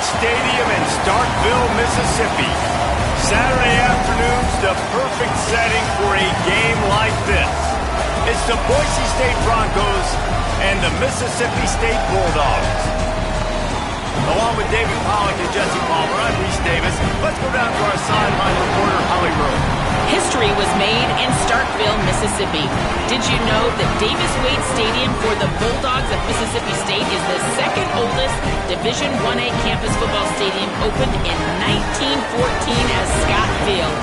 Stadium in Starkville, Mississippi. Saturday afternoon's the perfect setting for a game like this. It's the Boise State Broncos and the Mississippi State Bulldogs. Along with David Pollack and Jesse Palmer, I'm Reese Davis. Let's go down to our sideline reporter, Holly Rowe. History was made in Starkville, Mississippi. Did you know that Davis-Wade Stadium for the Bulldogs of Mississippi State is the second oldest Division I-A campus football stadium, opened in 1914 as Scott Field.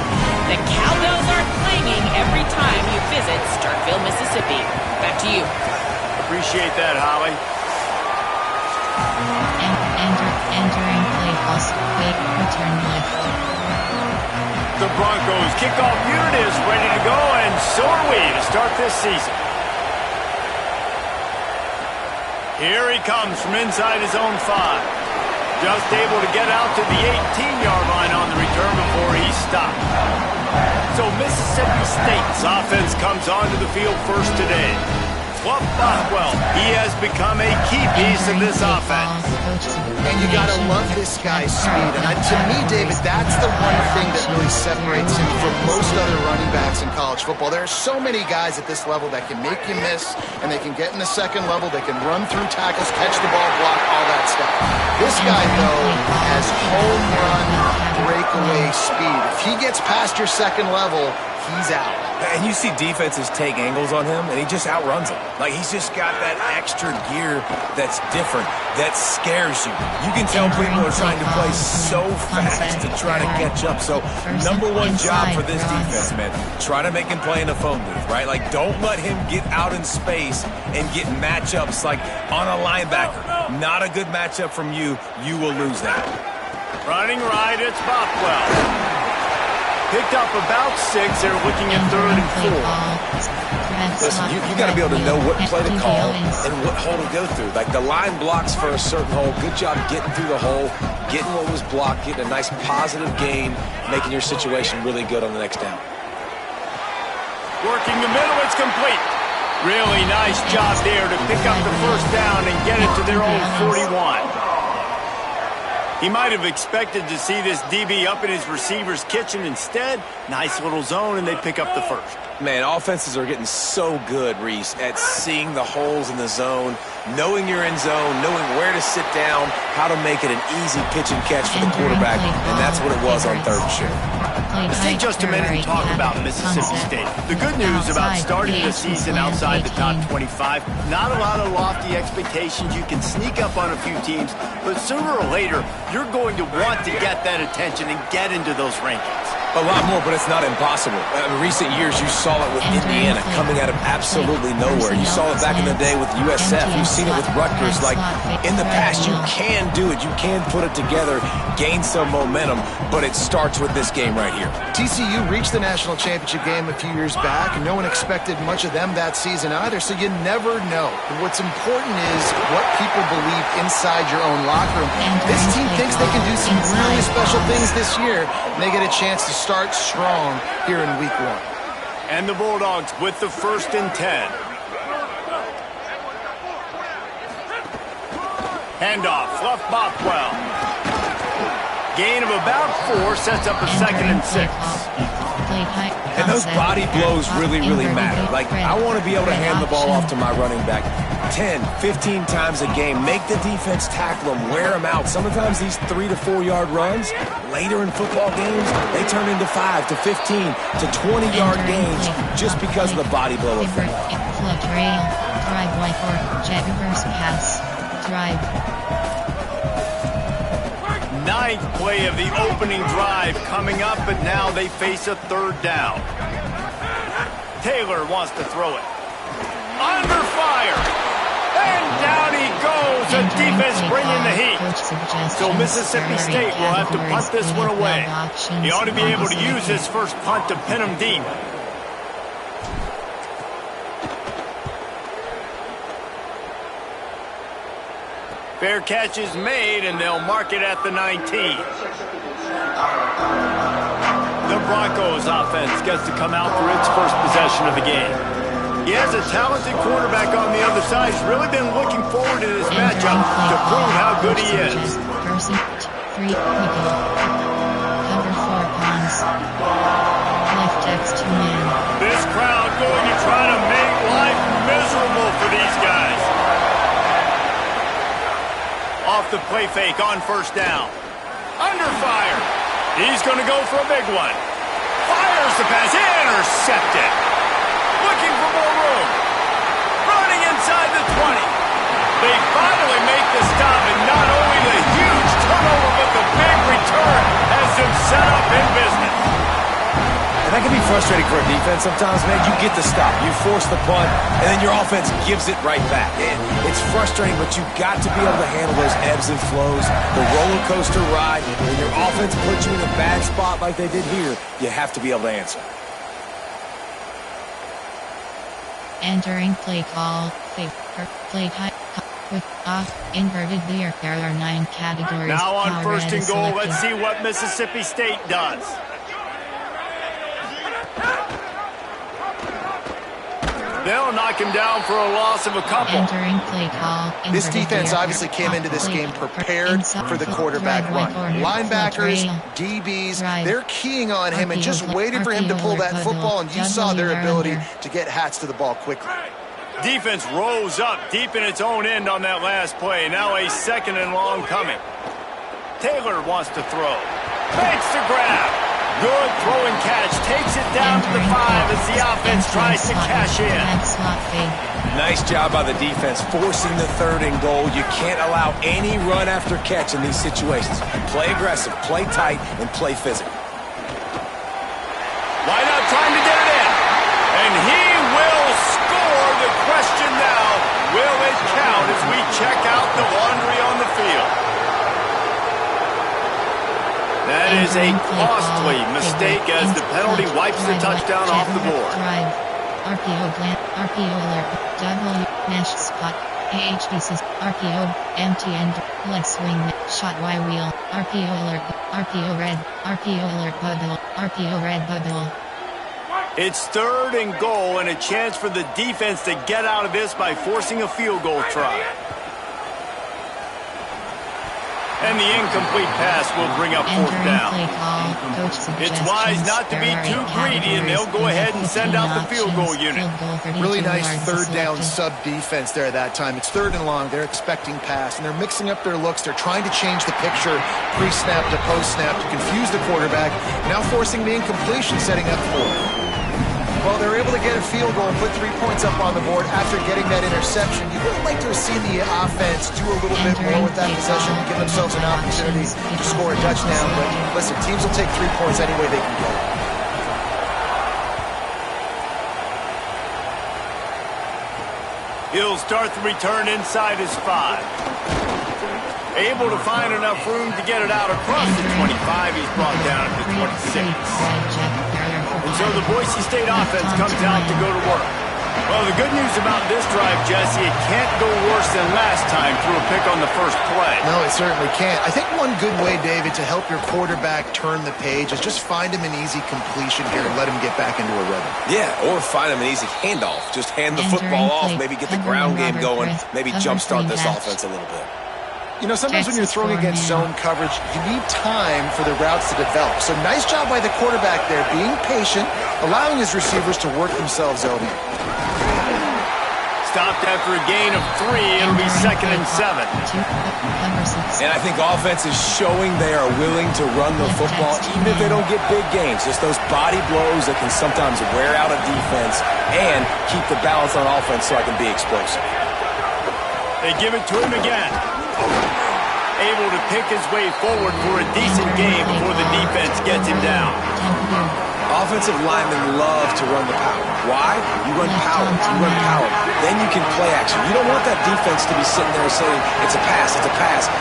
The cowbells are clanging every time you visit Starkville, Mississippi. Back to you. Appreciate that, Holly. Entering playhouse, quick return lift. The Broncos kickoff unit is ready to go, and so are we to start this season. Here he comes from inside his own 5. Just able to get out to the 18-yard line on the return before he stopped. So Mississippi State's offense comes onto the field first today. Fluff Boswell, he has become a key piece of this offense. And you got to love this guy's speed. And to me, David, that's the one thing that really separates him from most other running backs in college football. There are so many guys at this level that can make you miss, and they can get in the second level. They can run through tackles, catch the ball, block, all that stuff. This guy, though, has home run breakaway speed. If he gets past your second level, he's out. And you see defenses take angles on him, and he just outruns them. Like, he's just got that extra gear that's different, that scares you. You can tell people are trying to play so fast to try to catch up. So, number one job for this defense, man, try to make him play in a phone booth, right? Like, don't let him get out in space and get matchups like on a linebacker. Not a good matchup from you. You will lose that. Running right, it's Bothwell. Picked up about 6. They're looking at 3rd and 4. Listen, you got to be able to know what play to call and what hole to go through. Like, the line blocks for a certain hole. Good job getting through the hole, getting what was blocked, getting a nice positive gain, making your situation really good on the next down. Working the middle, it's complete. Really nice job there to pick up the first down and get it to their own 41. He might have expected to see this DB up in his receiver's kitchen. Instead, nice little zone, and they pick up the first. Man, offenses are getting so good, Reese, at seeing the holes in the zone, knowing you're in zone, knowing where to sit down, how to make it an easy pitch and catch for the quarterback, and that's what it was on 3rd and short. Let's take just a minute and talk about Mississippi State. The good news about starting the season outside the top 25, not a lot of lofty expectations. You can sneak up on a few teams, but sooner or later, you're going to want to get that attention and get into those rankings. A lot more, but it's not impossible. In recent years, you saw it with Indiana coming out of absolutely nowhere. You saw it back in the day with USF. You've seen it with Rutgers. Like, in the past, you can do it. You can put it together, gain some momentum, but it starts with this game right here. TCU reached the national championship game a few years back, and no one expected much of them that season either, so you never know. What's important is what people believe inside your own locker room. This team thinks they can do some really special things this year, and they get a chance to start strong here in week 1. And the Bulldogs with the 1st and 10. Handoff, Fluff Bothwell. Gain of about 4 sets up a 2nd and 6. And those body blows really, really matter. Like, I want to be able to hand the ball off to my running back 10, 15 times a game. Make the defense tackle them, wear them out. Sometimes these 3 to 4 yard runs, later in football games, they turn into 5 to 15 to 20-yard gains just because of the body blow effect. Float rail, drive like or jet reverse pass, drive. 9th play of the opening drive coming up, but now they face a 3rd down. Taylor wants to throw it. Under fire! And down he goes. The defense bringing the heat. So Mississippi State will have to punt this one away. He ought to be able to use his first punt to pin him deep. Fair catch is made, and they'll mark it at the 19. The Broncos offense gets to come out for its first possession of the game. He has a talented quarterback on the other side. He's really been looking forward to this matchup to prove how good he is. 3, Wiggle. Cover 4 pawns. Left X 2 man. This crowd going to try to make life miserable for these guys. Off the play fake on first down. Under fire. He's going to go for a big one. Fires the pass. Intercepted. Looking for more room. Running inside the 20. They finally make the stop, and not only the huge turnover, but the big return has them set up in business. And that can be frustrating for a defense sometimes, man. You get the stop, you force the punt, and then your offense gives it right back. It's frustrating, but you've got to be able to handle those ebbs and flows, the roller coaster ride. When your offense puts you in a bad spot like they did here, you have to be able to answer. Entering play call, fake, play high, with off, inverted there. There are 9 categories. Now on Power first red and goal, selected. let's see what Mississippi State does. They'll knock him down for a loss of a couple. Entering play call. This inverted defense there. obviously came into this Play, game prepared inside, for the quarterback red, run. white, corner, Linebackers, trail, DBs, drive, they're keying on him and just RPO, waited for him to pull that RPO, football, and you saw their juggling ability under. to get hats to the ball quickly. Defense rose up deep in its own end on that last play. Now a second and long coming. Taylor wants to throw. Makes the grab. Good throw and catch. Takes it down to the 5 as the offense tries to cash in. Nice job by the defense, forcing the third and goal. You can't allow any run after catch in these situations. Play aggressive, play tight, and play physical. Why not trying to get it in? And he will score. The question now, will it count as we check out the laundry on the field? That is a costly mistake as the penalty wipes the touchdown off the board. RPO plant, RPO alert, W, mesh spot, AHPC, RPO, empty end, leg swing, shot Y wheel, RPO alert, RPO red, RPO alert bubble, RPO red bubble. It's third and goal and a chance for the defense to get out of this by forcing a field goal try. And the incomplete pass will bring up fourth down. It's wise not to be too greedy, and they'll go ahead and send out the field goal unit. Really nice third down sub defense there that time. It's third and long. They're expecting pass, and they're mixing up their looks. They're trying to change the picture pre-snap to post-snap to confuse the quarterback. Now forcing the incompletion, setting up fourth. Well, they're able to get a field goal and put 3 points up on the board after getting that interception. You would have liked to have seen the offense do a little bit more with that possession, give themselves an opportunity to score a touchdown. But listen, teams will take 3 points any way they can get it. He'll start the return inside his 5. Able to find enough room to get it out across the 25. He's brought down to the 26. And so the Boise State offense comes out to go to work. Well, the good news about this drive, Jesse, it can't go worse than last time through a pick on the first play. No, it certainly can't. I think one good way, David, to help your quarterback turn the page is just find him an easy completion here and let him get back into a rhythm. Yeah, or find him an easy handoff. Just hand the football off, maybe get the ground game going, maybe jumpstart this offense a little bit. You know, sometimes when you're throwing against zone coverage, you need time for the routes to develop. So nice job by the quarterback there, being patient, allowing his receivers to work themselves open. Stopped after a gain of 3. It'll be 2nd and 7. And I think offense is showing they are willing to run the football, even if they don't get big gains. Just those body blows that can sometimes wear out a defense and keep the balance on offense so I can be explosive. They give it to him again. Able to pick his way forward for a decent game before the defense gets him down. Offensive linemen love to run the power. Why? You run power. You run power. Then you can play action. You don't want that defense to be sitting there saying, it's a pass,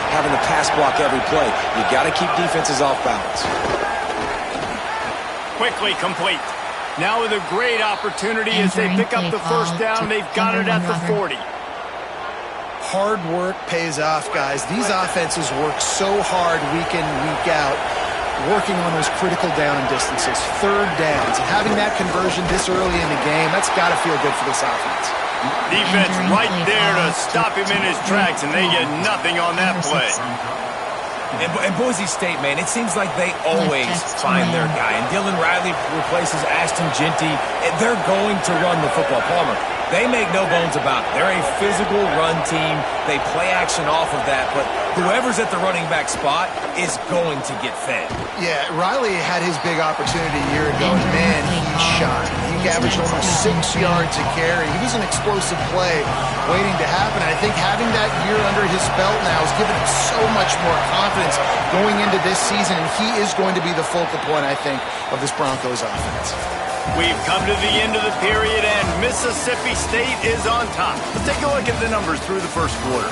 having to pass block every play. You got to keep defenses off balance. Quickly complete. Now with a great opportunity as they pick up the first down. They've got it at the 40. Hard work pays off, guys. These offenses work so hard week in, week out, working on those critical down and distances, third downs, and having that conversion this early in the game, that's got to feel good for this offense. Defense right there to stop him in his tracks, and they get nothing on that play. And Boise State, man, it seems like they always find their guy. And Dylan Riley replaces Ashton Genty, and they're going to run the football. Palmer, they make no bones about it. They're a physical run team. They play action off of that, but whoever's at the running back spot is going to get fed. Yeah, Riley had his big opportunity a year ago, and man, he shined. He averaged almost 6 yards a carry. He was an explosive play waiting to happen. And I think having that year under his belt now has given him so much more confidence going into this season, and he is going to be the focal point, I think, of this Broncos offense. We've come to the end of the period, and Mississippi State is on top. Let's take a look at the numbers through the first quarter.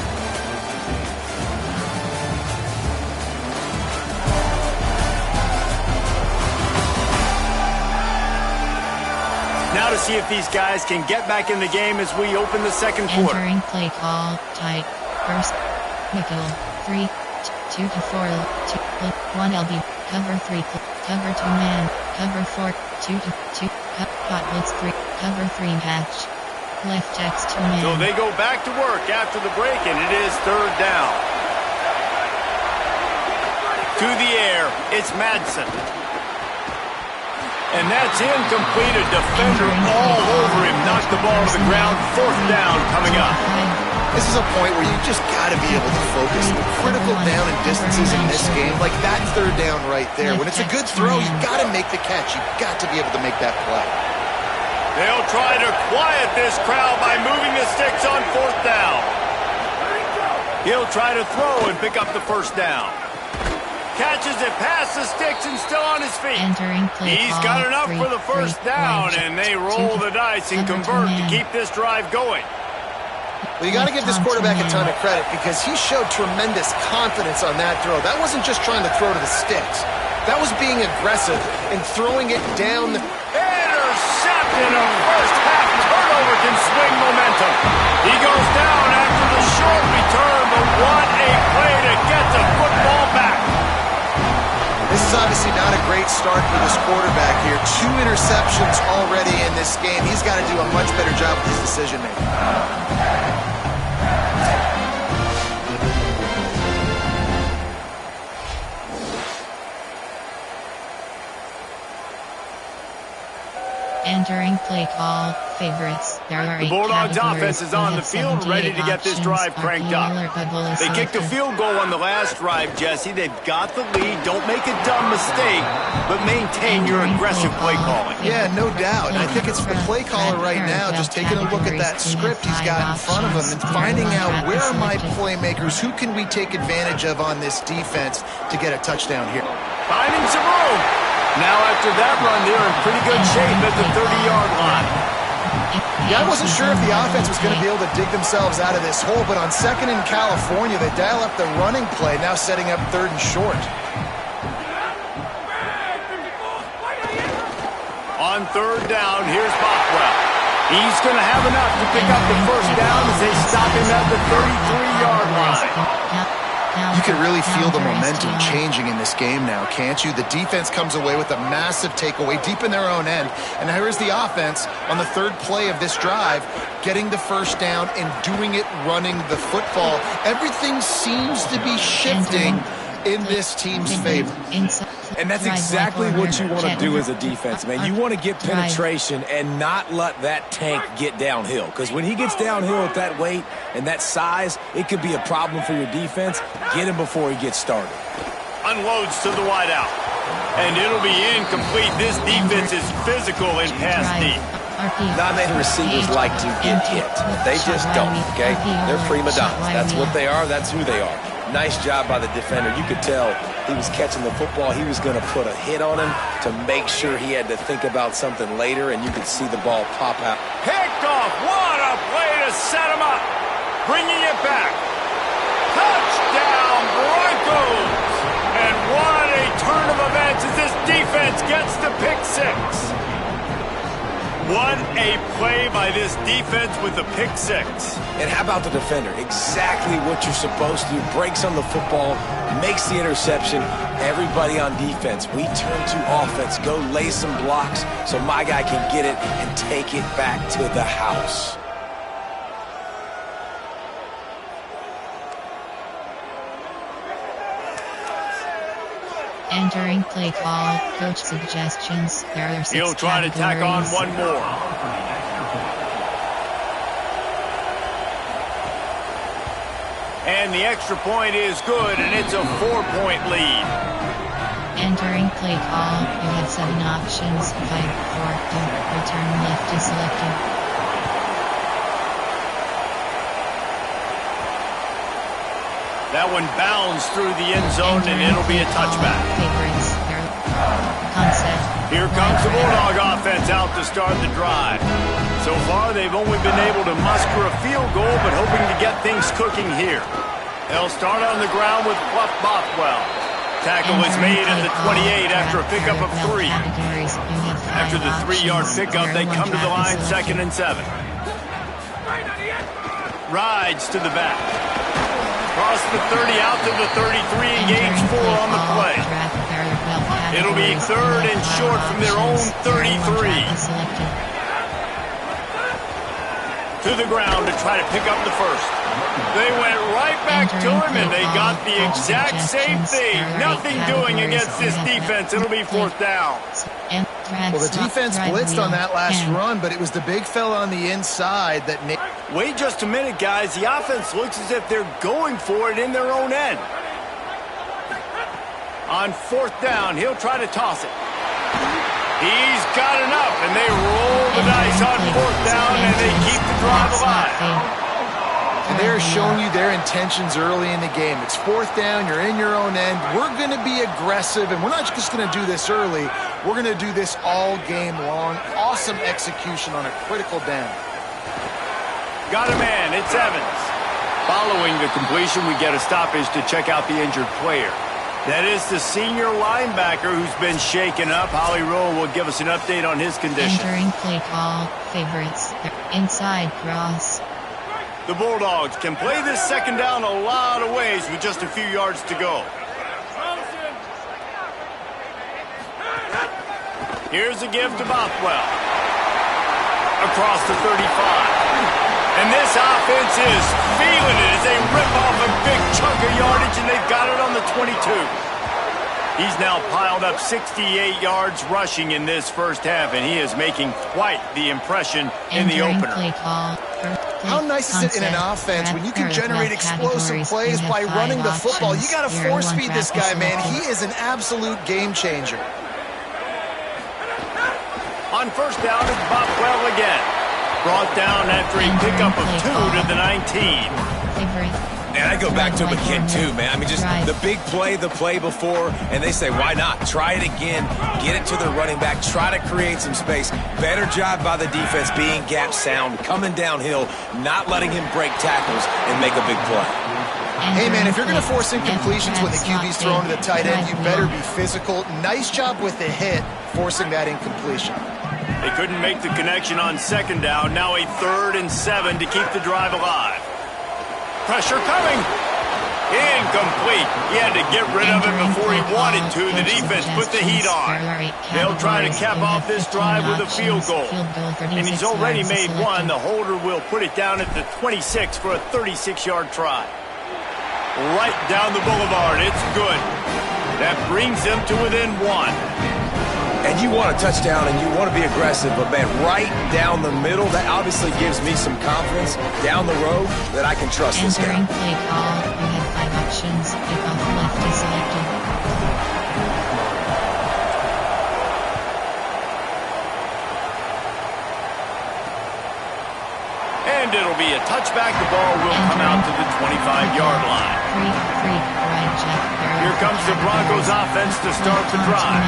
Now to see if these guys can get back in the game as we open the second quarter. Entering play call, tight, first, nickel, 3, 2 to 4, 1 LB, cover 3, cover 2 man, cover 4, 2 to 2, hot blitz 3, cover 3 match, left X 2 man. So they go back to work after the break, and it is third down. To the air, it's Madsen. And that's incomplete. A defender all over him. Knocked the ball to the ground. Fourth down coming up. This is a point where you just got to be able to focus. The critical down and distances in this game, like that third down right there. When it's a good throw, you got to make the catch. You got to be able to make that play. They'll try to quiet this crowd by moving the sticks on fourth down. He'll try to throw and pick up the first down. Catches it past the sticks and still on his feet. He's got enough for the first down, and they roll the dice and convert to keep this drive going. Well, you got to give this quarterback a ton of credit because he showed tremendous confidence on that throw. That wasn't just trying to throw to the sticks. That was being aggressive and throwing it down. Interception! A first half turnover can swing momentum. He goes down after the short return, but what a play to get the football back. This is obviously not a great start for this quarterback here. 2 interceptions already in this game. He's got to do a much better job with his decision-making. Entering play call, favorites. There are the Bulldogs offense is on the field, ready to get this drive cranked up. They kicked a field goal on the last drive, Jesse. They've got the lead. Don't make a dumb mistake, but maintain your aggressive play calling. Yeah, no doubt. I think it's the play caller right now just taking a look at that script he's got in front of him and finding out where are my playmakers, who can we take advantage of on this defense to get a touchdown here. Finding some room. Now after that run, they're in pretty good shape at the 30-yard line. Yeah, I wasn't sure if the offense was going to be able to dig themselves out of this hole, but on second in California, they dial up the running play, now setting up third and short. On third down, here's Bockwell. He's going to have enough to pick up the first down as they stop him at the 33-yard line. You can really feel the momentum changing in this game now, can't you? The defense comes away with a massive takeaway deep in their own end. And here is the offense on the third play of this drive, getting the first down and doing it running the football. Everything seems to be shifting in this team's favor. And that's exactly what you want to do as a defense, man. You want to get penetration and not let that tank get downhill. Because when he gets downhill at that weight and that size, it could be a problem for your defense. Get him before he gets started. Unloads to the wideout. And it'll be incomplete. This defense is physical in pass deep. Not many receivers like to get hit. They just don't, okay? They're prima donnas. That's what they are. That's who they are. Nice job by the defender. You could tell he was catching the football. He was going to put a hit on him to make sure he had to think about something later, and you could see the ball pop out. Picked off. What a play to set him up. Bringing it back. Touchdown, Broncos. And what a turn of events as this defense gets the pick six. What a play by this defense with the pick six. And how about the defender? Exactly what you're supposed to do. Breaks on the football, makes the interception. Everybody on defense, we turn to offense. Go lay some blocks so my guy can get it and take it back to the house. Entering play call, coach suggestions. There are 6 He'll try to tack on one more. And the extra point is good, and it's a 4-point lead. Entering play call, you have 7 options. 5, 4, 2, return left is selected. That one bounds through the end zone, and it'll be a touchback. Favorites, concept. Here comes the Bulldog offense out to start the drive. So far, they've only been able to muster a field goal, but hoping to get things cooking here. They'll start on the ground with Fluff Bothwell. Tackle was made at the 28 after a pickup of 3. After the 3-yard pickup, they come to the line 2nd and 7. Rides to the back. Across the 30 out to the 33 and gains 4 on the play. It'll be 3rd and short from their own 33. To the ground to try to pick up the first. They went right back to him, and they got the exact same thing. Nothing doing against this defense. It'll be 4th down. Well, the defense blitzed on that last run, but it was the big fella on the inside that made... Wait just a minute, guys. The offense looks as if they're going for it in their own end. On 4th down, he'll try to toss it. He's got enough, and they roll the dice on 4th down, and they keep the drive alive. And they're showing you their intentions early in the game. It's 4th down, you're in your own end. We're going to be aggressive, and we're not just going to do this early. We're going to do this all game long. Awesome execution on a critical down. Got a man, it's Evans. Following the completion, we get a stoppage to check out the injured player. That is the senior linebacker who's been shaken up. Holly Rowe will give us an update on his condition. Entering play call, favorites, inside cross. The Bulldogs can play this 2nd down a lot of ways with just a few yards to go. Here's a give to Bothwell. Across the 35. And this offense is feeling it as they rip off a big chunk of yardage, and they've got it on the 22. He's now piled up 68 yards rushing in this first half, and he is making quite the impression in the opener. How nice is it in an offense when you can generate explosive plays by running the football? You got to force feed this guy, man. He is an absolute game changer. On 1st down, it's Bothwell again. Brought down after a pickup of 2 to the 19. And I go back to him again, too, man. I mean, just the big play, the play before, and they say, why not? Try it again. Get it to the running back. Try to create some space. Better job by the defense being gap sound, coming downhill, not letting him break tackles and make a big play. Hey, man, if you're going to force incompletions when the QB's thrown to the tight end, you better be physical. Nice job with the hit, forcing that incompletion. They couldn't make the connection on 2nd down. Now a 3rd and 7 to keep the drive alive. Pressure coming. Incomplete. He had to get rid of it before he wanted to. The defense put the heat on. They'll try to cap off this drive with a field goal. And he's already made one. The holder will put it down at the 26 for a 36-yard try. Right down the boulevard. It's good. That brings them to within 1. And you want a touchdown and you want to be aggressive, but, man, right down the middle, that obviously gives me some confidence down the road that I can trust this guy. Entering play call, you have 5 options. Pick off left is selected. And it'll be a touchback. The ball will come out to the 25-yard line. Here comes the Broncos offense to start the drive.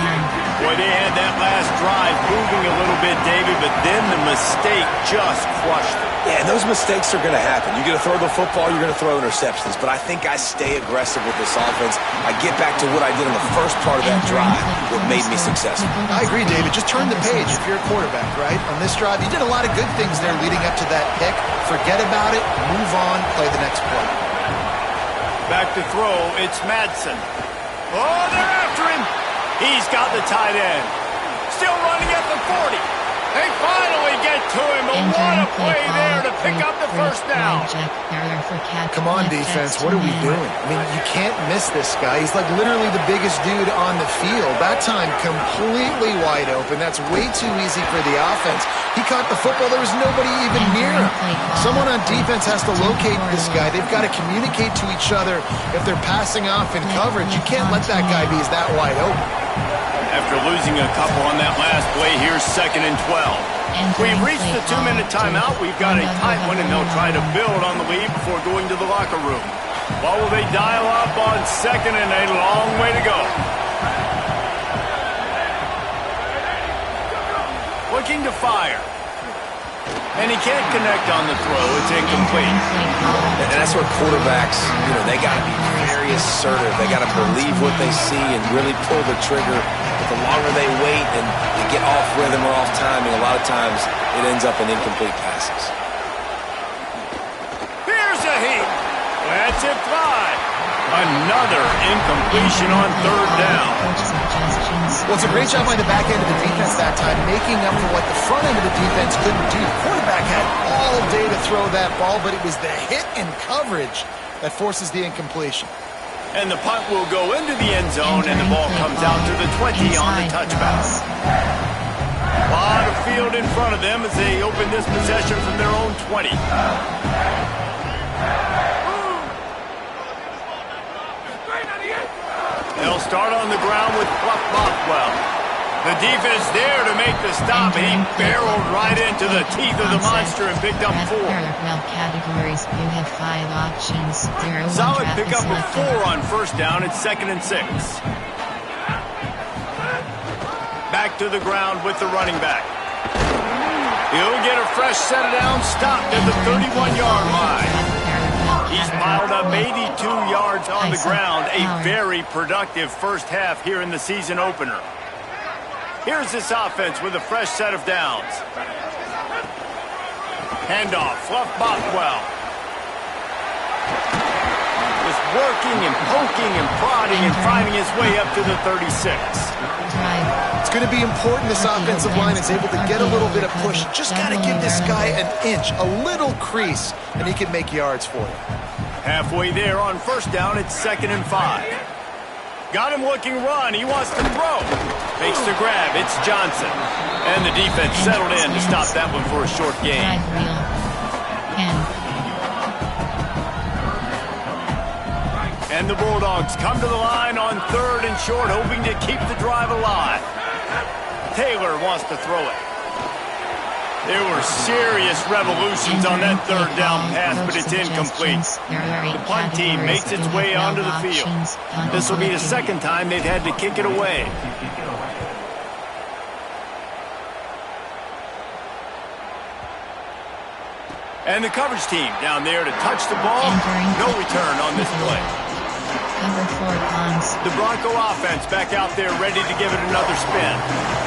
Boy, they had that last drive moving a little bit, David, but then the mistake just crushed them. Yeah, and those mistakes are going to happen. You're going to throw the football, you're going to throw interceptions, but I think I stay aggressive with this offense. I get back to what I did in the first part of that drive that made me successful. I agree, David. Just turn the page if you're a quarterback, right? On this drive, you did a lot of good things there leading up to that pick. Forget about it, move on, play the next play. Back to throw, it's Madsen. Oh, they're after him. He's got the tight end. Still running at the 40. They finally get to him, but what a play there to pick up the first down. Come on, defense, what are we doing? I mean, you can't miss this guy. He's like literally the biggest dude on the field. That time, completely wide open. That's way too easy for the offense. He caught the football. There was nobody even near him. Someone on defense has to locate this guy. They've got to communicate to each other if they're passing off in coverage. You can't let that guy be that wide open. After losing a couple on that last play, here's 2nd and 12. We've reached the 2-minute timeout. We've got a tight one, and they'll try to build on the lead before going to the locker room. What will they dial up on 2nd and a long way to go? Looking to fire. And he can't connect on the throw. It's incomplete. And that's where quarterbacks, they got to be very assertive. They got to believe what they see and really pull the trigger. But the longer they wait and they get off rhythm or off timing, a lot of times it ends up in incomplete passes. Here's a heat. That's it fly. Another incompletion on 3rd down. Well, it's a great job by the back end of the defense that time, making up for what the front end of the defense couldn't do. The quarterback had all day to throw that ball, but it was the hit and coverage that forces the incompletion. And the punt will go into the end zone, and the ball comes out to the 20 on the touchback. A lot of field in front of them as they open this possession from their own 20. They'll start on the ground with Fluff Bothwell. The defense there to make the stop, and he barreled right into the teeth of the monster and picked up 4. Categories, you have 5 options. Solid pickup of 4 on 1st down. It's 2nd and 6. Back to the ground with the running back. He'll get a fresh set of downs, stopped at the 31-yard line. He's piled up 82 yards on the ground. A very productive first half here in the season opener. Here's this offense with a fresh set of downs. Handoff, Fluff Bothwell. Just working and poking and prodding and finding his way up to the 36. It's going to be important this offensive line is able to get a little bit of push. Just got to give this guy an inch, a little crease, and he can make yards for you. Halfway there on 1st down, it's 2nd and 5. Got him looking run. He wants to throw. Makes the grab. It's Johnson. And the defense settled in to stop that one for a short gain. And the Bulldogs come to the line on 3rd and short, hoping to keep the drive alive. Taylor wants to throw it. There were serious revolutions on that 3rd down pass, but it's incomplete. The punt team makes its way onto the field. This will be the 2nd time they've had to kick it away. And the coverage team down there to touch the ball. No return on this play. Number 4 Pons. The Bronco offense back out there ready to give it another spin.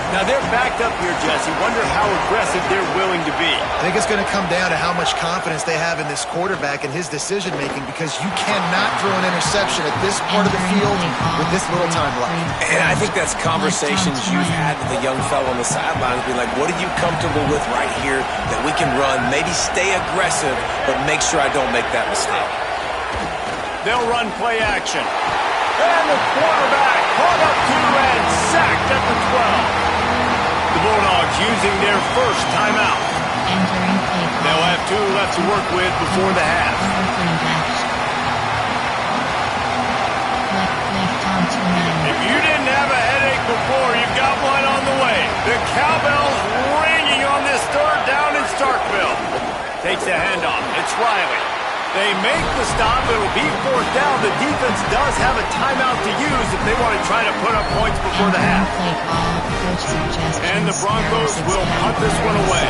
Now they're backed up here, Jesse. Wonder how aggressive they're willing to be. I think it's going to come down to how much confidence they have in this quarterback and his decision-making, because you cannot throw an interception at this part of the field with this little time left. And I think that's conversations you've had with the young fellow on the sidelines. Be like, what are you comfortable with right here that we can run? Maybe stay aggressive, but make sure I don't make that mistake. They'll run play action. And the quarterback caught up to and sacked at the 12. The Bulldogs using their first timeout. They'll have 2 left to work with before the half. If you didn't have a headache before, you've got one on the way. The cowbell's ringing on this 3rd down in Starkville. Takes the handoff. It's Riley. They make the stop. It'll be 4th down. The defense does have a timeout to use if they want to try to put up points before the half. And the Broncos will punt this one away.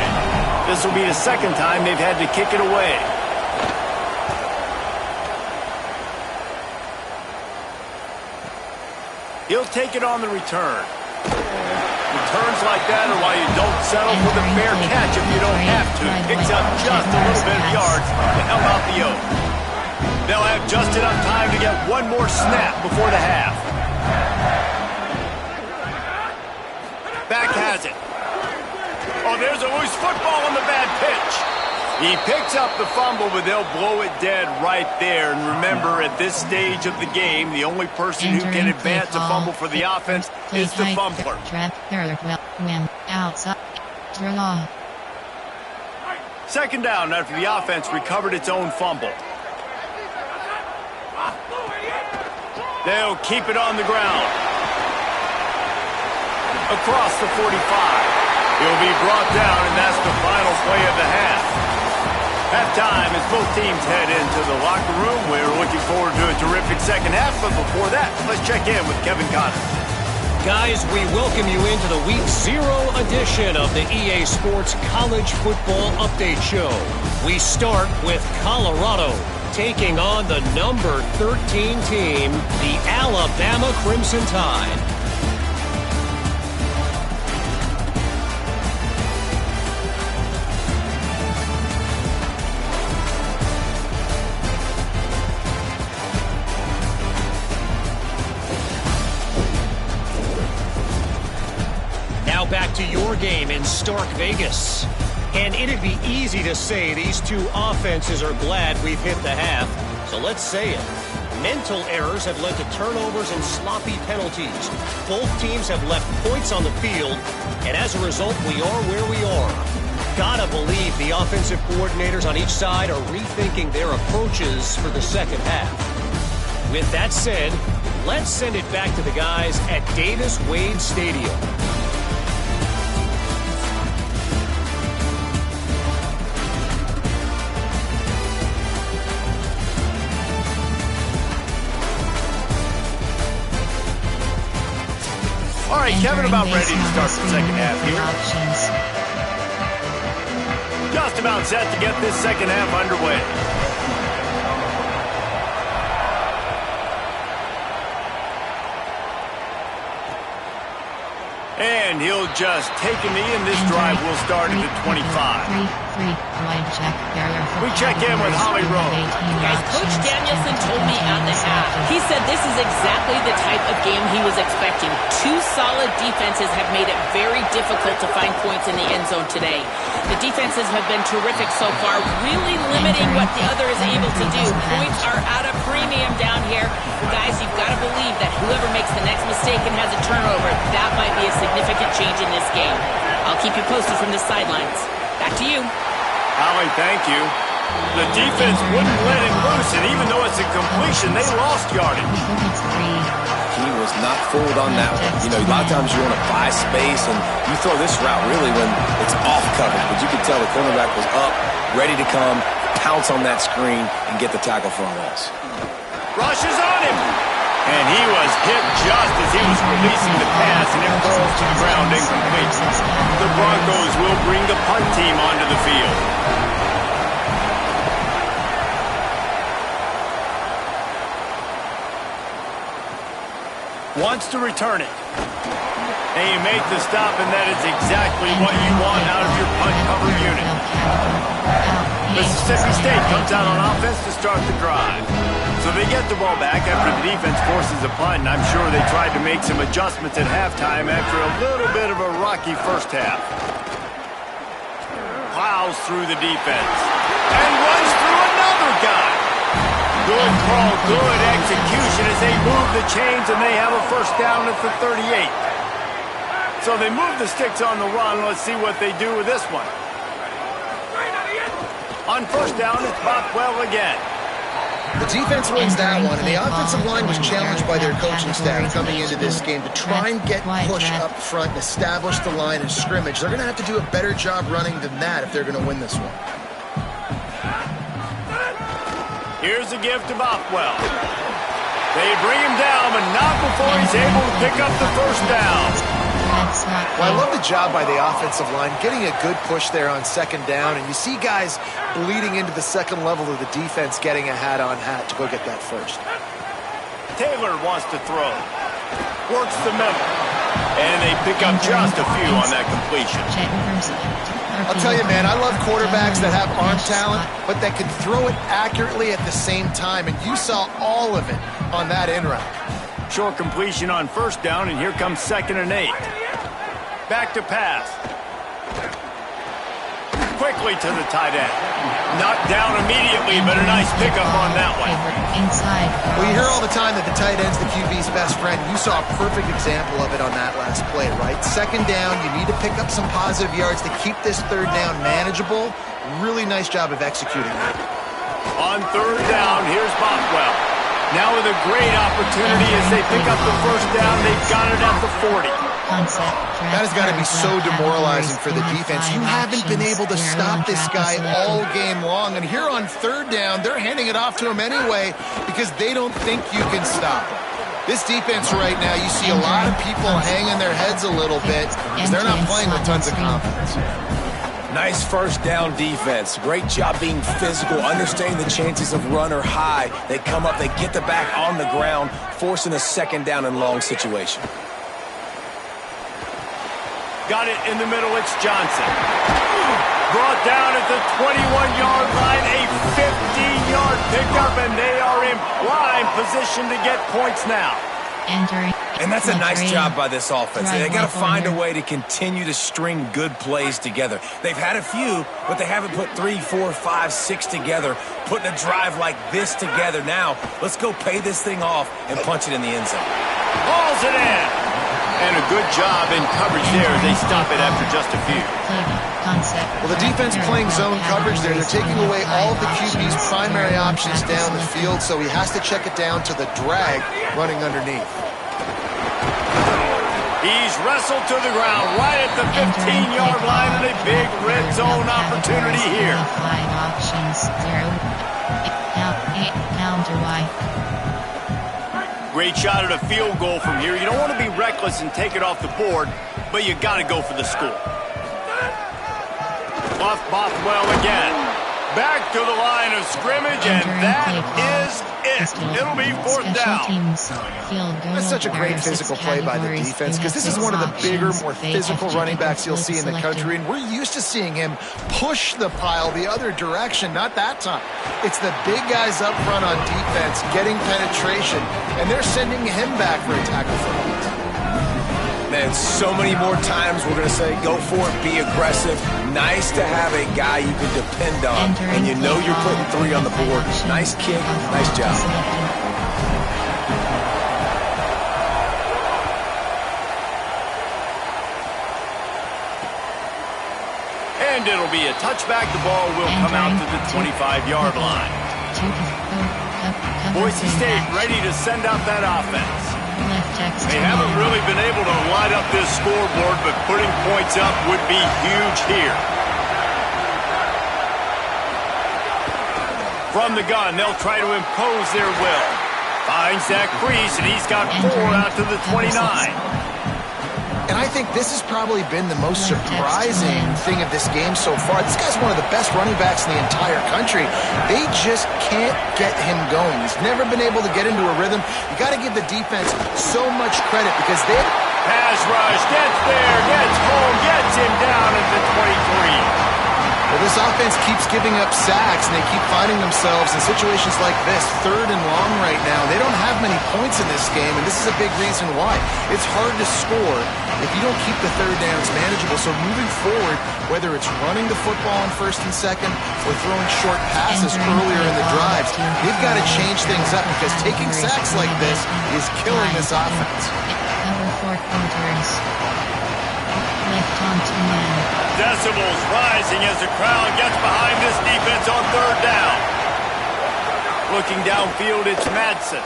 This will be the 2nd time they've had to kick it away. He'll take it on the return. Returns like that are why you don't settle for the fair catch if you don't have to. Picks up just a little bit of yards to help out the Oak. They'll have just enough time to get one more snap before the half. Back has it. Oh, they're loose football on the bad pitch. He picks up the fumble, but they'll blow it dead right there. And remember, at this stage of the game, the only person who can advance a fumble for the offense is the fumbler. Outside. Draw. Second down after the offense recovered its own fumble. They'll keep it on the ground. Across the 45. He'll be brought down, and that's the final play of the half. Halftime as both teams head into the locker room. We're looking forward to a terrific second half, but before that, let's check in with Kevin Connors. Guys, we welcome you into the Week 0 edition of the EA Sports College Football Update Show. We start with Colorado taking on the number 13 team, the Alabama Crimson Tide. Now back to your game in Stark Vegas. And it'd be easy to say these two offenses are glad we've hit the half. So let's say it. Mental errors have led to turnovers and sloppy penalties. Both teams have left points on the field, and as a result, we are where we are. Gotta believe the offensive coordinators on each side are rethinking their approaches for the second half. With that said, let's send it back to the guys at Davis-Wade Stadium. All right, Kevin, about ready to start the second half here. Just about set to get this second half underway. And he'll just take a knee, and this drive will start at the 25. We check in with Holly Rowe. Guys, Coach Danielson told me at the half, he said this is exactly the type of game he was expecting. Two solid defenses have made it very difficult to find points in the end zone today. The defenses have been terrific so far, really limiting what the other is able to do. Points are at a premium down here. Guys, you've got to believe that whoever makes the next mistake and has a turnover, that might be a significant change in this game. I'll keep you posted from the sidelines. Back to you. Holly, thank you. The defense wouldn't let him loose, and even though it's a completion, they lost yardage. He was not fooled on that one. You know, a lot of times you want to buy space, and you throw this route really when it's off coverage. But you could tell the cornerback was up, ready to come, pounce on that screen, and get the tackle for a loss. Rushes on him. And he was hit just as he was releasing the pass, and it falls to the ground incomplete. The Broncos will bring the punt team onto the field. Wants to return it. And you make the stop, and that is exactly what you want out of your punt cover unit. Mississippi State comes out on offense to start the drive. So they get the ball back after the defense forces a punt, and I'm sure they tried to make some adjustments at halftime after a little bit of a rocky first half. Plows through the defense and runs through another guy. Good call, good execution as they move the chains, and they have a first down at the 38. So they move the sticks on the run. Let's see what they do with this one. On first down, it's Bothwell again. The defense wins that one, and the offensive line was challenged by their coaching staff coming into this game to try and get push up front and establish the line of scrimmage. They're going to have to do a better job running than that if they're going to win this one. Here's a give to Bothwell. They bring him down, but not before he's able to pick up the first down. Well, I love the job by the offensive line, getting a good push there on second down, and you see guys bleeding into the second level of the defense getting a hat-on-hat to go get that first. Taylor wants to throw. Works the middle. And they pick up just a few on that completion. I'll tell you, man, I love quarterbacks that have arm talent, but that can throw it accurately at the same time, and you saw all of it on that in-route. Short completion on first down, and here comes 2nd and 8. Back to pass. quickly to the tight end. Knocked down immediately, but a nice pickup on that one. Inside. Well, you hear all the time that the tight end's the QB's best friend. You saw a perfect example of it on that last play, right? Second down, you need to pick up some positive yards to keep this third down manageable. Really nice job of executing that. On third down, here's Bothwell. Now with a great opportunity as they pick up the first down. They've got it at the 40. That has got to be so demoralizing for the defense. You haven't been able to stop this guy all game long. And here on third down, they're handing it off to him anyway because they don't think you can stop him. This defense right now, you see a lot of people hanging their heads a little bit because they're not playing with tons of confidence. Nice first down defense. Great job being physical, understanding the chances of run are high. They come up, they get the back on the ground, forcing a second down and long situation. Got it in the middle, it's Johnson. Brought down at the 21-yard line, a 15-yard pickup, and they are in prime position to get points now. And that's a nice job by this offense. They got to find a way to continue to string good plays together. They've had a few, but they haven't put 3, 4, 5, 6 together, putting a drive like this together. Now, let's go pay this thing off and punch it in the end zone. Hauls it in. And a good job in coverage there. They stop it after just a few. Well, the defense playing zone coverage there. They're taking away all of the QB's primary options down the field, so he has to check it down to the drag running underneath. He's wrestled to the ground right at the 15-yard line, and a big red zone opportunity here. 5 options, 0. Counter Y. Great shot at a field goal from here. You don't want to be reckless and take it off the board, but you got to go for the score. Off Bothwell again. Back to the line of scrimmage, and that is it. It'll be fourth down. That's such a great physical play by the defense because this is one of the bigger, more physical running backs you'll see in the country, and we're used to seeing him push the pile the other direction. Not that time. It's the big guys up front on defense getting penetration, and they're sending him back for a tackle for a loss. Man, so many more times we're going to say, go for it, be aggressive. Nice to have a guy you can depend on, and you know you're putting 3 on the board. Nice kick, nice job. And it'll be a touchback. The ball will come out to the 25-yard line. Boise State ready to send out that offense. They haven't really been able to light up this scoreboard, but putting points up would be huge here. From the gun, they'll try to impose their will. Finds that crease, and he's got 4 out to the 29. And I think this has probably been the most surprising thing of this game so far. This guy's one of the best running backs in the entire country. They just can't get him going. He's never been able to get into a rhythm. You got to give the defense so much credit because they... Pass rush, gets there, gets home, gets him down at the 23. Well, this offense keeps giving up sacks, and they keep finding themselves in situations like this, 3rd and long right now. They don't have many points in this game, and this is a big reason why. It's hard to score if you don't keep the third downs manageable. So moving forward, whether it's running the football on 1st and 2nd or throwing short passes earlier in the drives, they've got to change things up because taking sacks like this is killing this offense. Number 4 quarters. Left on 2 men. Decibels rising as the crowd gets behind this defense on 3rd down. Looking downfield, it's Madsen.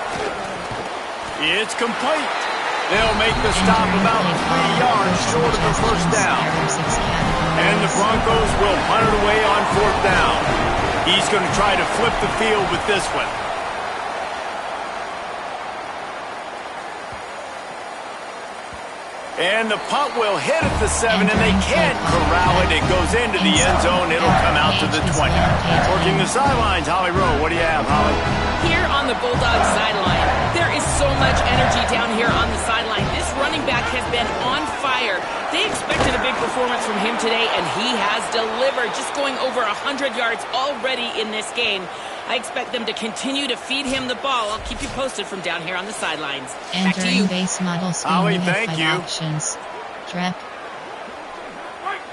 It's complete. They'll make the stop about 3 yards short of the first down. And the Broncos will punt it away on 4th down. He's going to try to flip the field with this one. And the punt will hit at the 7, and they can't corral it. It goes into the end zone. It'll come out to the 20. Working the sidelines, Holly Rowe. What do you have, Holly? Here on the Bulldogs sideline, there is so much energy down here on the sideline. This running back has been on fire. They expected a big performance from him today, and he has delivered, just going over 100 yards already in this game. I expect them to continue to feed him the ball. I'll keep you posted from down here on the sidelines. Back to you. Base model Holly, thank you. Options. Trap.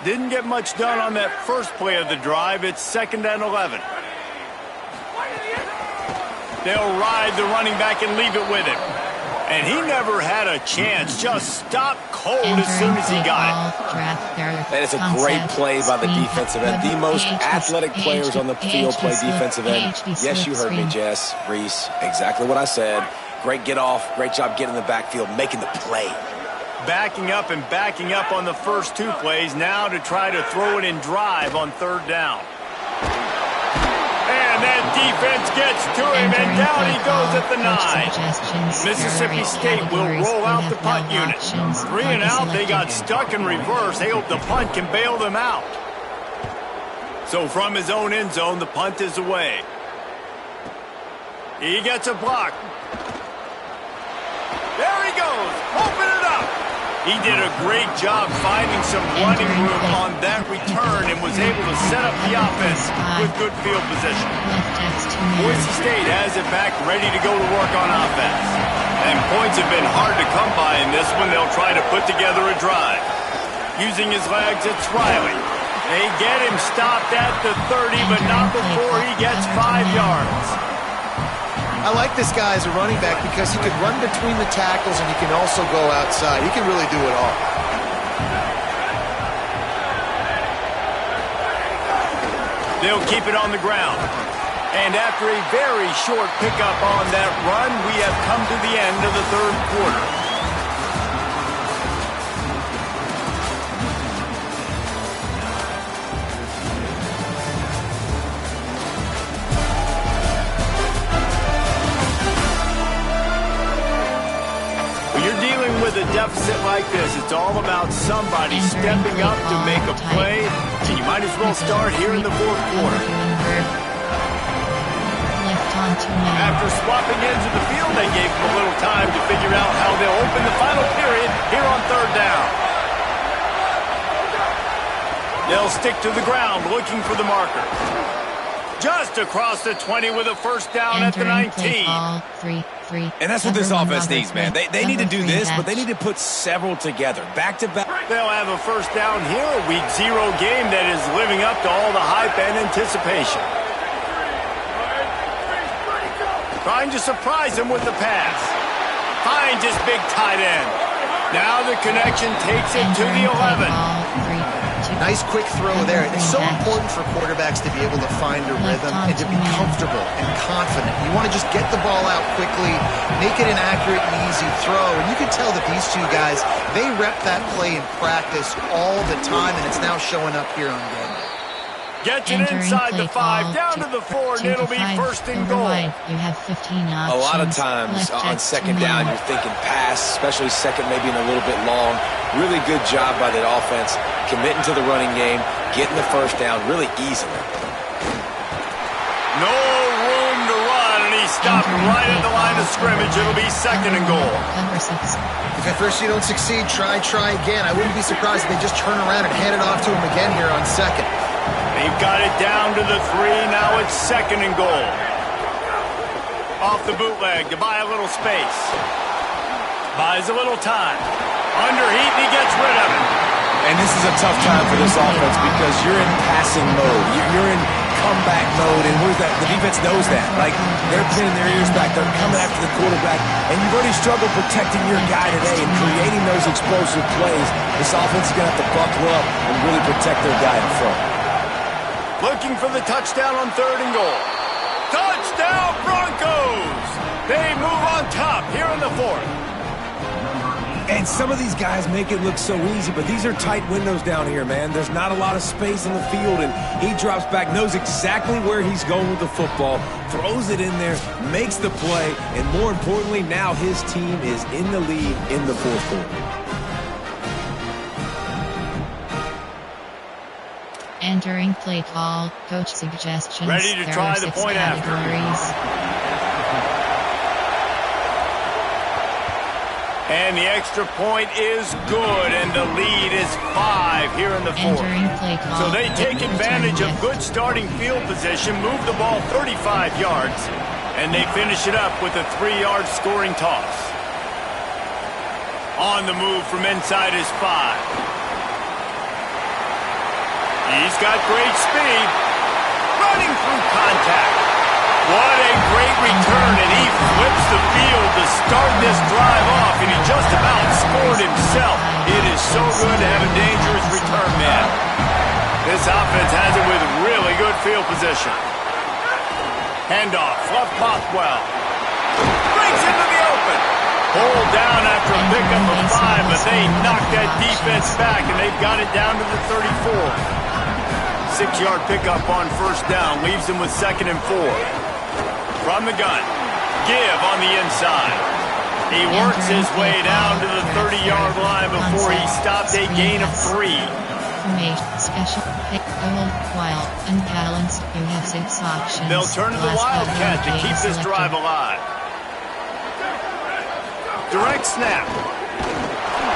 Didn't get much done on that first play of the drive. It's 2nd and 11. They'll ride the running back and leave it with him. And he never had a chance. Just stopped cold as soon as he got it. That is a great play by the defensive end. The most athletic players on the field play defensive end. Yes, you heard me, Jess, Reese. Exactly what I said. Great get off. Great job getting in the backfield, making the play. Backing up and backing up on the first 2 plays. Now to try to throw it in drive on 3rd down. And that defense gets to him, and down he goes at the 9. Mississippi State will roll out the punt unit. 3 and out, they got stuck in reverse. They hope the punt can bail them out. So from his own end zone, the punt is away. He gets a block. There he goes, open it up. He did a great job finding some running room on that return and was able to set up the offense with good field position. Boise State has it back, ready to go to work on offense. And points have been hard to come by in this one. They'll try to put together a drive. Using his legs, it's Riley. They get him stopped at the 30, but not before he gets 5 yards. I like this guy as a running back because he could run between the tackles and he can also go outside. He can really do it all. They'll keep it on the ground. And after a very short pickup on that run, we have come to the end of the 3rd quarter. With a deficit like this, it's all about somebody stepping up to make a play, and you might as well start here in the 4th quarter. After swapping ends of the field, they gave them a little time to figure out how they'll open the final period here on 3rd down. They'll stick to the ground looking for the marker. Just across the 20 with a 1st down at the 19. And that's what this offense needs, man. They need to do this, but they need to put several together, back-to-back. They'll have a 1st down here, a Week 0 game that is living up to all the hype and anticipation. Trying to surprise him with the pass. Finds his big tight end. Now the connection takes it to the 11. Nice quick throw there. It's so important for quarterbacks to be able to find a rhythm and to be comfortable and confident. You want to just get the ball out quickly, make it an accurate and easy throw. And you can tell that these 2 guys, they rep that play in practice all the time, and it's now showing up here on game. Gets it inside the 5, down to the 4, and it'll be 1st and goal. You have 15 options. A lot of times on 2nd down, you're thinking pass, especially 2nd, maybe in a little bit long. Really good job by that offense, committing to the running game, getting the 1st down really easily. No room to run, and he stopped right at the line of scrimmage. It'll be 2nd and goal. If at first you don't succeed, try again. I wouldn't be surprised if they just turn around and hand it off to him again here on 2nd. They've got it down to the 3. Now it's 2nd and goal. Off the bootleg to buy a little space. Buys a little time. Under heat, and he gets rid of it. And this is a tough time for this offense because you're in passing mode. You're in comeback mode, and where's that? The defense knows that. Like, they're pinning their ears back. They're coming after the quarterback, and you've already struggled protecting your guy today and creating those explosive plays. This offense is going to have to buckle up and really protect their guy in front. Looking for the touchdown on 3rd and goal. Touchdown, Broncos! They move on top here in the 4th. And some of these guys make it look so easy, but these are tight windows down here, man. There's not a lot of space on the field, and he drops back, knows exactly where he's going with the football, throws it in there, makes the play, and more importantly, now his team is in the lead in the 4th quarter. Entering play call, coach suggestions. Ready to try the point after. And the extra point is good, and the lead is 5 here in the 4th. So they take advantage of good starting field position, move the ball 35 yards, and they finish it up with a 3-yard scoring toss. On the move from inside his 5. He's got great speed. Running through contact. What a great return, and he flips the field to start this drive off, and he just about scored himself. It is so good to have a dangerous return man. This offense has it with really good field position. Handoff, Fluff Bothwell. Brings him to the open. Pulled down after a pickup of 5, but they knocked that defense back, and they've got it down to the 34. 6-yard pickup on first down leaves them with 2nd and 4. From the gun, give on the inside. He works his way down to the 30-yard line before he stopped a gain of 3. Special pick, wild, unbalanced. You have 6 options. They'll turn to the Wildcat to keep this drive alive. Direct snap.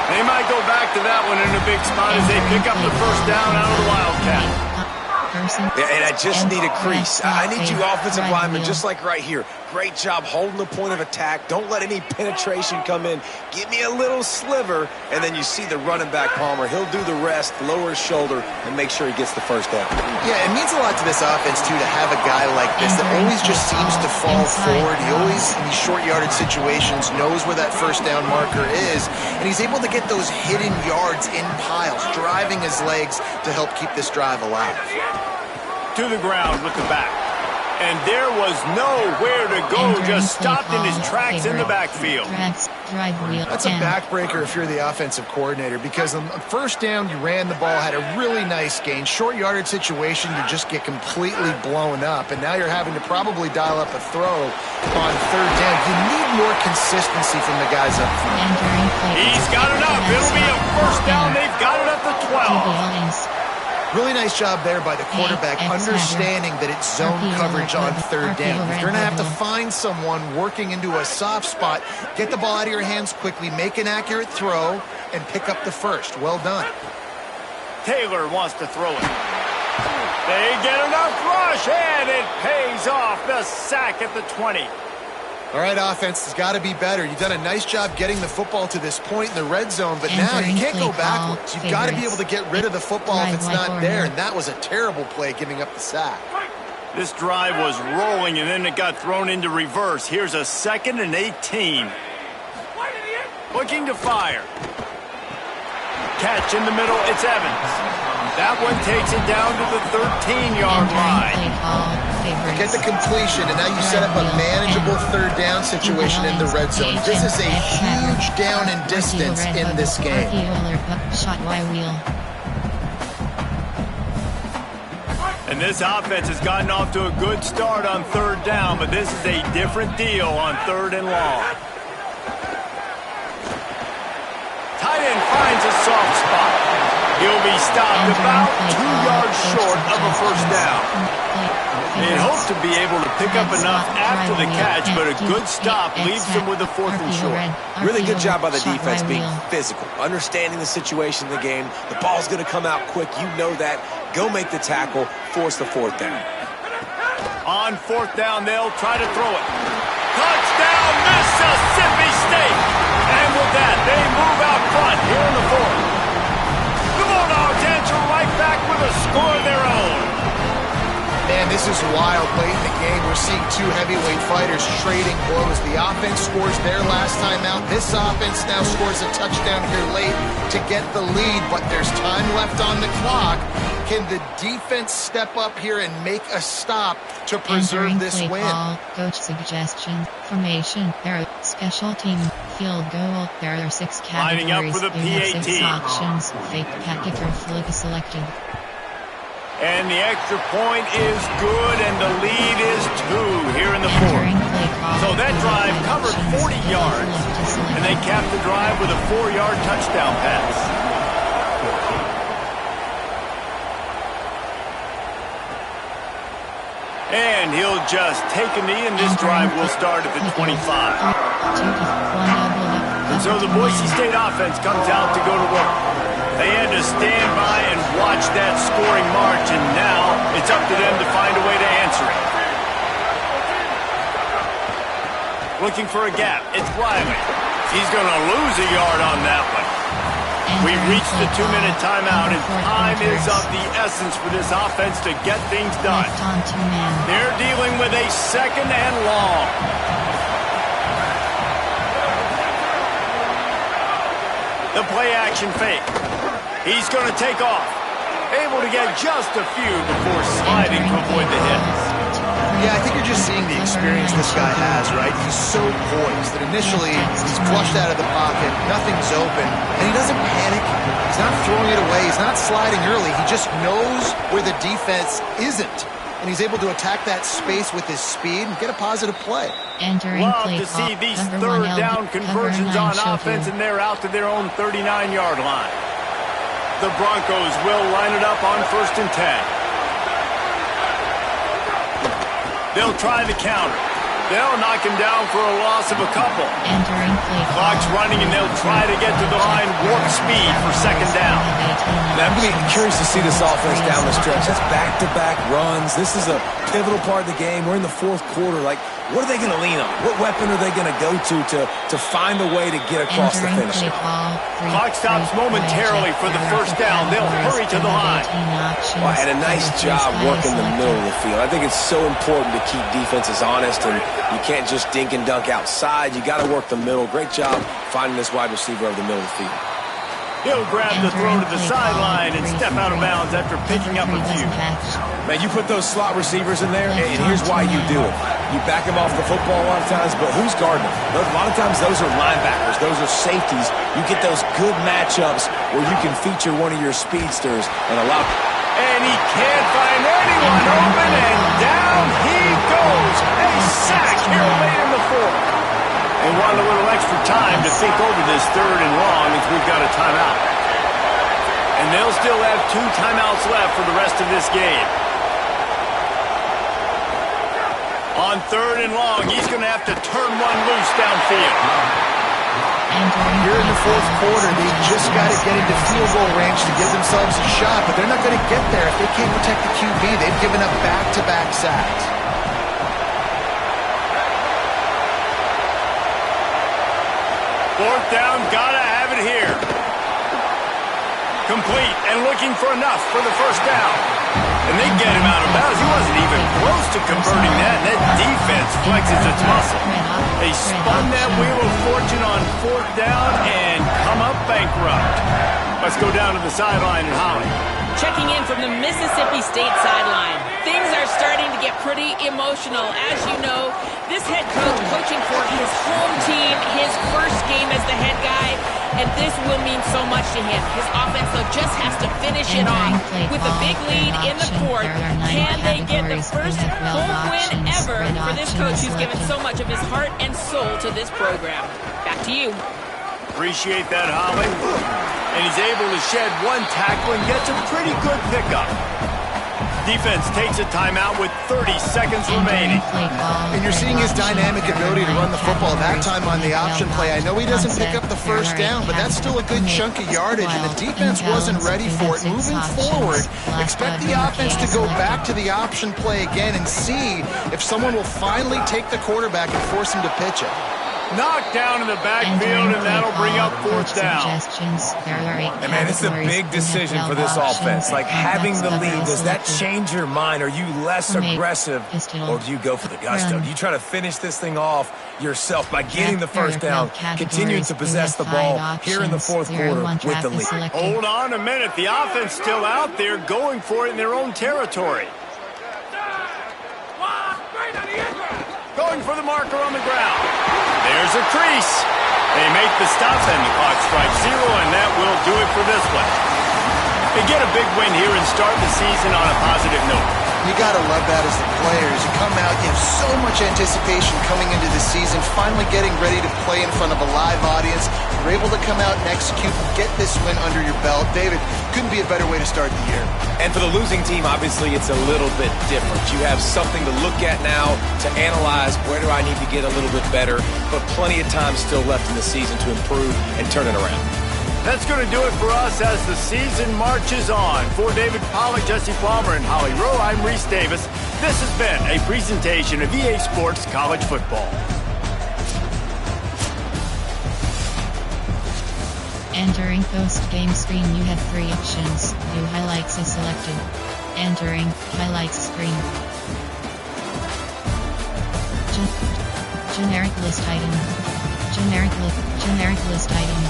They might go back to that one in a big spot as they pick up the first down out of the Wildcat. Yeah, and I just need a crease. I need you offensive linemen just like right here. Great job holding the point of attack. Don't let any penetration come in. Give me a little sliver, and then you see the running back, Palmer. He'll do the rest, lower his shoulder, and make sure he gets the first down. Yeah, it means a lot to this offense, too, to have a guy like this that always just seems to fall forward. He always, in these short yardage situations, knows where that first down marker is, and he's able to get those hidden yards in piles, driving his legs to help keep this drive alive. To the ground with the back. And there was nowhere to go, just stopped in his tracks in the backfield. That's a backbreaker if you're the offensive coordinator, because on first down, you ran the ball, had a really nice gain. Short yardage situation, you just get completely blown up, and now you're having to probably dial up a throw on third down. You need more consistency from the guys up front. He's got it up. It'll be a first down. They've got it up to 12. Really nice job there by the quarterback, understanding that it's zone coverage on third down. You're going to have to find someone working into a soft spot, get the ball out of your hands quickly, make an accurate throw, and pick up the first. Well done. Taylor wants to throw it. They get enough rush, and it pays off. The sack at the 20. All right, offense has got to be better. You've done a nice job getting the football to this point in the red zone, but now you can't go backwards. You've got to be able to get rid of the football if it's not there, and that was a terrible play giving up the sack. This drive was rolling, and then it got thrown into reverse. Here's a 2nd and 18. Looking to fire. Catch in the middle, it's Evans. That one takes it down to the 13-yard line. Get the completion, and now you set up a manageable third down situation in the red zone. This is a huge down in distance in this game. And this offense has gotten off to a good start on third down, but this is a different deal on 3rd and long. Tight end finds a soft spot. He'll be stopped about 2 yards short of a first down. They hope to be able to pick up enough after the catch, but a good stop leaves them with a 4th and short. Really good job by the defense being physical, understanding the situation in the game. The ball's going to come out quick. You know that. Go make the tackle, force the 4th down. On 4th down, they'll try to throw it. Touchdown, Mississippi State! And with that, they move out front here in the 4th. The Bulldogs answer right back with a score of their own. Man, this is wild. Late in the game, we're seeing 2 heavyweight fighters trading blows. The offense scores their last time out. This offense now scores a touchdown here late to get the lead, but there's time left on the clock. Can the defense step up here and make a stop to preserve this win? Coach suggestion, formation, arrow, special team, field goal. There are 6 categories. Lining up for the PAT. 6 options. Fake packet or fluke selected. And the extra point is good, and the lead is 2 here in the 4th. So that drive covered 40 yards, and they capped the drive with a 4-yard touchdown pass. And he'll just take a knee, and this drive will start at the 25. And so the Boise State offense comes out to go to work. They had to stand by and watch that scoring march, and now it's up to them to find a way to answer it. Looking for a gap. It's Riley. He's going to lose a yard on that one. We've reached the 2-minute timeout, and time is of the essence for this offense to get things done. They're dealing with a 2nd and long. The play action fake. He's going to take off. Able to get just a few before sliding to avoid the hit. Yeah, I think you're just seeing the experience this guy has, right? He's so poised that initially he's flushed out of the pocket, nothing's open, and he doesn't panic. He's not throwing it away. He's not sliding early. He just knows where the defense isn't, and he's able to attack that space with his speed and get a positive play. Love to see these 3rd down conversions on offense, and they're out to their own 39-yard line. The Broncos will line it up on 1st and 10. They'll try the counter. They'll knock him down for a loss of a couple. Clock's running, and they'll try to get to the line warp speed for 2nd down. Now, I'm going to be curious to see this offense down the stretch. That's back-to-back runs. This is a pivotal part of the game. We're in the 4th quarter. Like, what are they going to lean on? What weapon are they going to go to find a way to get across the finish line? Clock stops momentarily for the 1st down. They'll hurry to the line. Well, and a nice job working the middle of the field. I think it's so important to keep defenses honest, and you can't just dink and dunk outside. You got to work the middle. Great job finding this wide receiver over the middle of the field. He'll grab the throw to the sideline and step out of bounds after picking up a few. Man, you put those slot receivers in there, and here's why you do it. You back them off the football a lot of times, but who's guarding them? A lot of times those are linebackers. Those are safeties. You get those good matchups where you can feature one of your speedsters and allow... And he can't find anyone open, and down he goes. A sack here late in the 4th. They want a little extra time to think over this 3rd and long as we've got a timeout. And they'll still have 2 timeouts left for the rest of this game. On 3rd and long, he's going to have to turn one loose downfield. Here in the 4th quarter, they just got to get into field goal range to give themselves a shot, but they're not going to get there if they can't protect the QB. They've given up back-to-back sacks. 4th down, gotta have it here. Complete and looking for enough for the 1st down. And they get him out of bounds. He wasn't even close to converting that, and that defense flexes its muscle. They spun that wheel of fortune on 4th down and come up bankrupt. Let's go down to the sideline and Holly. Checking in from the Mississippi State sideline. Things are starting to get pretty emotional. As you know, this head coach coaching for his home team, his first game as the head guy, and this will mean so much to him. His offense, though, just has to finish it off. With a big lead in the 4th, can they get the first home win ever for this coach who's given so much of his heart and soul to this program? Back to you. Appreciate that, Holly. And he's able to shed one tackle and gets a pretty good pickup. Defense takes a timeout with 30 seconds remaining. And you're seeing his dynamic ability to run the football. That time on the option play, I know he doesn't pick up the 1st down, but that's still a good chunk of yardage, and the defense wasn't ready for it. Moving forward, expect the offense to go back to the option play again and see if someone will finally take the quarterback and force him to pitch it. Knocked down in the backfield, and that'll bring up 4th down. And man, it's a big decision for this offense. Like, having the lead, does that change your mind? Are you less aggressive, or do you go for the gusto? Do you try to finish this thing off yourself by getting the 1st down, continuing to possess the ball here in the 4th quarter with the lead? Hold on a minute. The offense still out there going for it in their own territory. Going for the marker on the ground. There's a crease. They make the stop, and the clock strikes 0, and that will do it for this one. They get a big win here and start the season on a positive note. You got to love that as the players. You come out, you have so much anticipation coming into the season, finally getting ready to play in front of a live audience. You're able to come out and execute, get this win under your belt. David, couldn't be a better way to start the year. And for the losing team, obviously, it's a little bit different. You have something to look at now, to analyze where do I need to get a little bit better, but plenty of time still left in the season to improve and turn it around. That's going to do it for us as the season marches on. For David Pollack, Jesse Palmer, and Holly Rowe, I'm Reese Davis. This has been a presentation of EA Sports College Football. Entering post-game screen, you have 3 options. View highlights is selected. Entering highlights screen. Generic list item. Generic list item.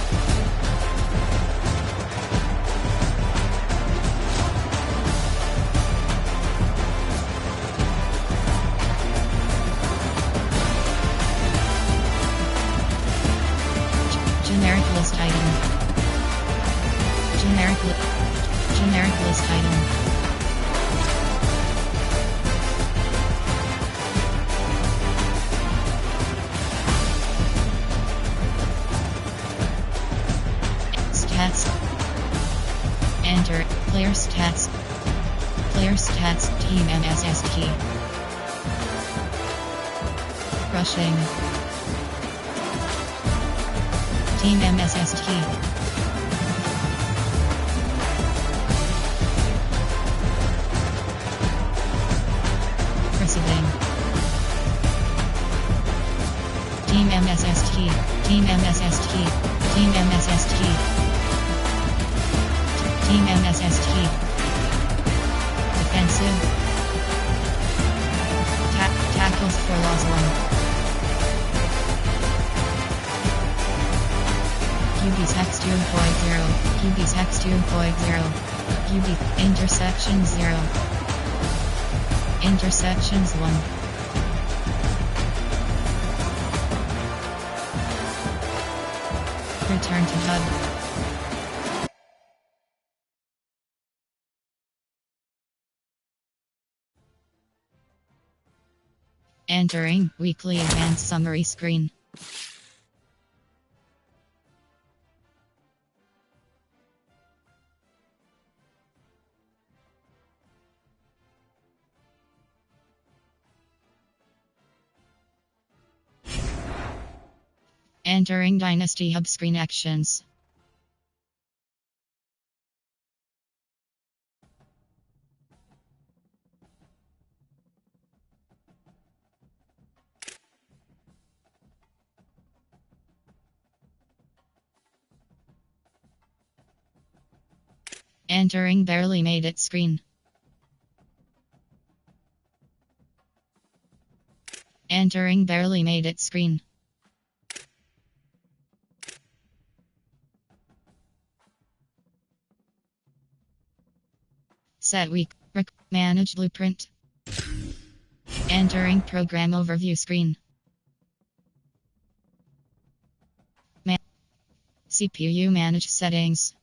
Generic list item. Generic list item. Stats. Enter player stats. Player stats team MSST. Rushing. Team MSST. Receiving. Team MSST. Team MSST. Team MSST. Team MSST. Defensive. Tackles for loss 1. QB's X 2.0. QB's X 2.0. QB interception 0. Interceptions 1. Return to hub. Entering weekly advanced summary screen. Entering Dynasty Hub screen actions. Entering barely made it screen. Entering barely made it screen. Set week. Manage blueprint. Entering program overview screen. CPU manage settings.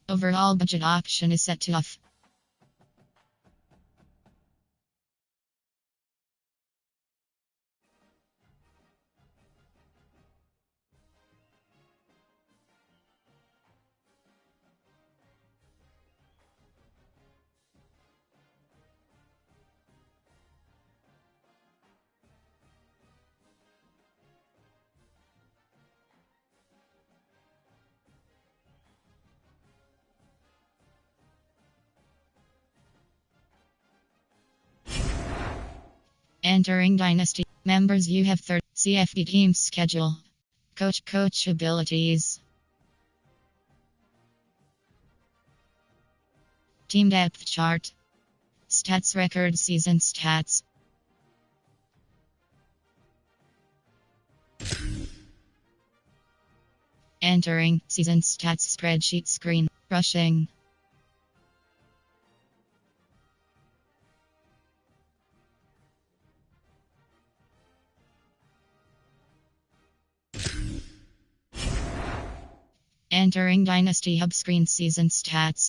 Overall budget option is set to off. Entering Dynasty. Members, you have 30. CFD team schedule. Coach abilities. Team depth chart. Stats record season stats. Entering season stats spreadsheet screen. Rushing. Entering Dynasty Hub screen season stats.